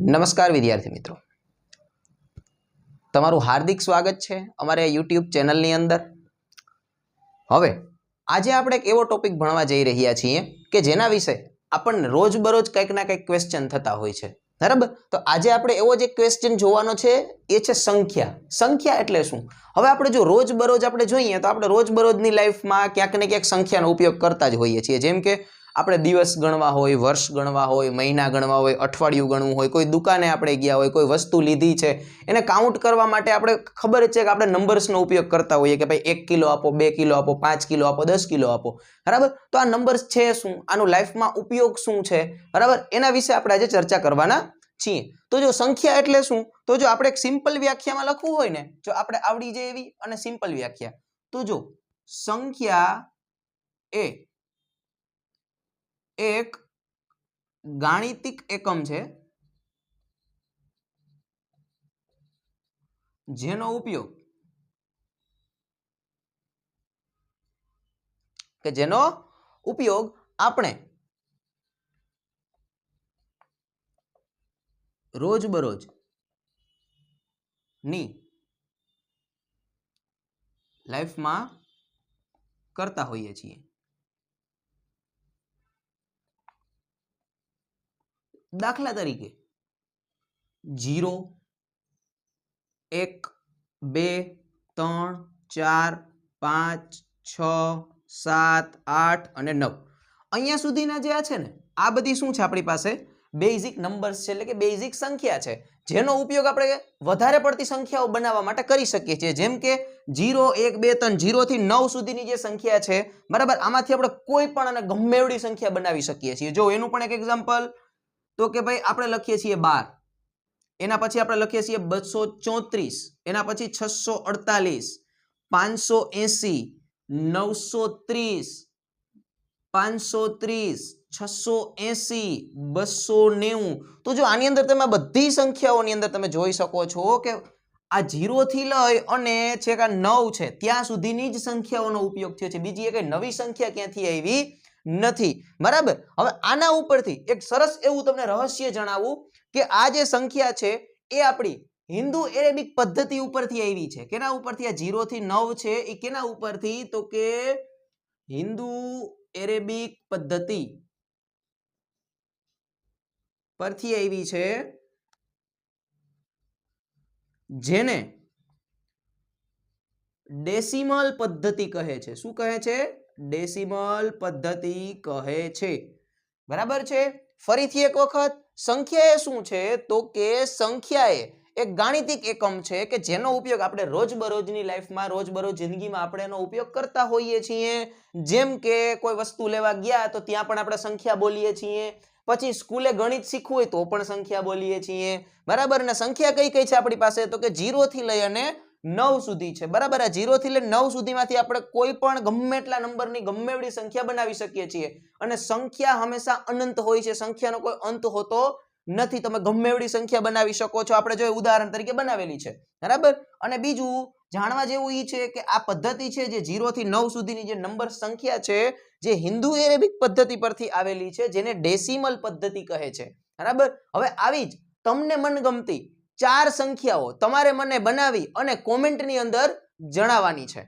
નમસ્કાર વિદ્યાર્થી મિત્રો, તમારું હાર્દિક સ્વાગત છે અમારે YouTube ચેનલની અંદર। હવે આજે આપણે એક એવો ટોપિક ભણવા જઈ રહ્યા છીએ કે જેના વિશે આપણને રોજબરોજ કંઈક ના કંઈક ક્વેશ્ચન થતા હોય છે, બરાબર? તો આજે આપણે એવો જ એક ક્વેશ્ચન જોવાનો છે, એ છે સંખ્યા। સંખ્યા એટલે શું? હવે આપણે જો રોજબરોજ આપણે જોઈએ તો આપણે રોજબરોજની લાઈફમાં ક્યાંક ને ક્યાંક સંખ્યાનો ઉપયોગ કરતા જ હોઈએ છીએ। જેમ કે આપણે દિવસ ગણવા હોય, વર્ષ ગણવા હોય, મહિના ગણવા હોય, અઠવાડિયું ગણવું હોય, કોઈ દુકાને આપણે ગયા હોય, કોઈ વસ્તુ લીધી છે એને કાઉન્ટ કરવા માટે આપણે ખબર છે કે આપણે નંબર્સનો ઉપયોગ કરતા હોઈએ કે ભાઈ 1 કિલો આપો, 2 કિલો આપો, 5 કિલો આપો, 10 કિલો આપો, બરાબર? તો આ નંબર્સ છે શું, આનું લાઈફમાં ઉપયોગ શું છે, બરાબર? એના વિશે આપણે આજે ચર્ચા કરવાના છીએ। તો જો સંખ્યા એટલે શું, તો જો આપણે એક સિમ્પલ વ્યાખ્યામાં લખવું હોય ને, જો આપણે આવડી જાય એવી અને સિમ્પલ વ્યાખ્યા, તો જો સંખ્યા એ એક ગાણિતિક એકમ છે જેનો ઉપયોગ આપણે રોજબરોજ ની લાઈફમાં કરતા હોઈએ છીએ। દાખલા તરીકે 0, 1, 2, 3, 4, 5, 6, 7, 8 અને 9 અહીંયા સુધીના જે આ છે ને, આ બધી શું છે આપણી પાસે બેઝિક નંબર્સ છે, એટલે કે બેઝિક સંખ્યા છે જેનો ઉપયોગ આપણે વધારે પડતી સંખ્યાઓ બનાવવા માટે કરી શકીએ છીએ। જેમ કે 0, 1, 2, 3, 0 થી 9 સુધીની જે સંખ્યા છે, બરાબર, આમાંથી આપણે કોઈ પણ અને ગમે એવડી સંખ્યા બનાવી શકીએ છીએ। જો એનું પણ એક એક્ઝામ્પલ, તો કે ભાઈ આપણે લખીએ છીએ 12, એના પછી આપણે લખીએ છીએ 234, એના પછી 648, 580, 930, 530, 680, 290। તો જો આની અંદર તમે બધી સંખ્યાઓની અંદર તમે જોઈ શકો છો કે આ 0 થી લઈ અને છેક આ 9 છે ત્યાં સુધીની જ સંખ્યાઓનો ઉપયોગ થયો છે, બીજી એક નવી સંખ્યા ક્યાંથી આવી નથી, બરાબર? હવે આના ઉપરથી એક સરસ એવું તમને રહસ્ય જણાવું કે આ જે સંખ્યા છે એ આપણી હિન્દુ એરેબિક પદ્ધતિ ઉપરથી આવી છે। કેના ઉપરથી? આ 0 થી 9 છે એ કેના ઉપરથી? તો કે હિન્દુ એરેબિક પદ્ધતિ પરથી આવી છે, જેને ડેસિમલ પદ્ધતિ કહે છે। શું કહે છે? ડેસિમલ પદ્ધતિ કહે છે, બરાબર છે? ફરીથી એક વખત, સંખ્યા એ શું છે? તો કે સંખ્યા એ એક ગાણિતિક એકમ છે કે જેનો ઉપયોગ આપણે રોજબરોજની લાઈફમાં, રોજબરોજ જિંદગીમાં આપણે એનો ઉપયોગ કરતા હોઈએ છીએ। જેમ કે કોઈ વસ્તુ લેવા ગયા તો ત્યાં પણ આપણે સંખ્યા બોલીએ છીએ, પછી સ્કૂલે ગણિત શીખવું હોય તો પણ સંખ્યા બોલીએ છીએ, બરાબર? અને સંખ્યા કઈ કઈ છે આપણી પાસે? તો કે 0 થી લઈ અને 9 સુધી છે, બરાબર? આ 0 થી લઈ 9 સુધીમાંથી આપણે કોઈ પણ ગમે એટલા નંબરની ગમે એવડી સંખ્યા બનાવી શકીએ છીએ, અને સંખ્યા હંમેશા અનંત હોય છે, સંખ્યાનો કોઈ અંત હોતો નથી। તમે ગમે એવડી સંખ્યા બનાવી શકો છો, આપણે જો ઉદાહરણ તરીકે બનાવેલી છે, બરાબર? અને બીજું જાણવા જેવું એ છે કે આ પદ્ધતિ છે જે 0 થી 9 સુધીની જે નંબર સંખ્યા છે, જે હિન્દુ એરેબિક પદ્ધતિ પરથી આવેલી છે, જેને ડેસિમલ પદ્ધતિ કહે છે, બરાબર? હવે આવી જ તમને મનગમતી 4 સંખ્યાઓ તમારે મને બનાવી અને કોમેન્ટની અંદર જણાવવાની છે।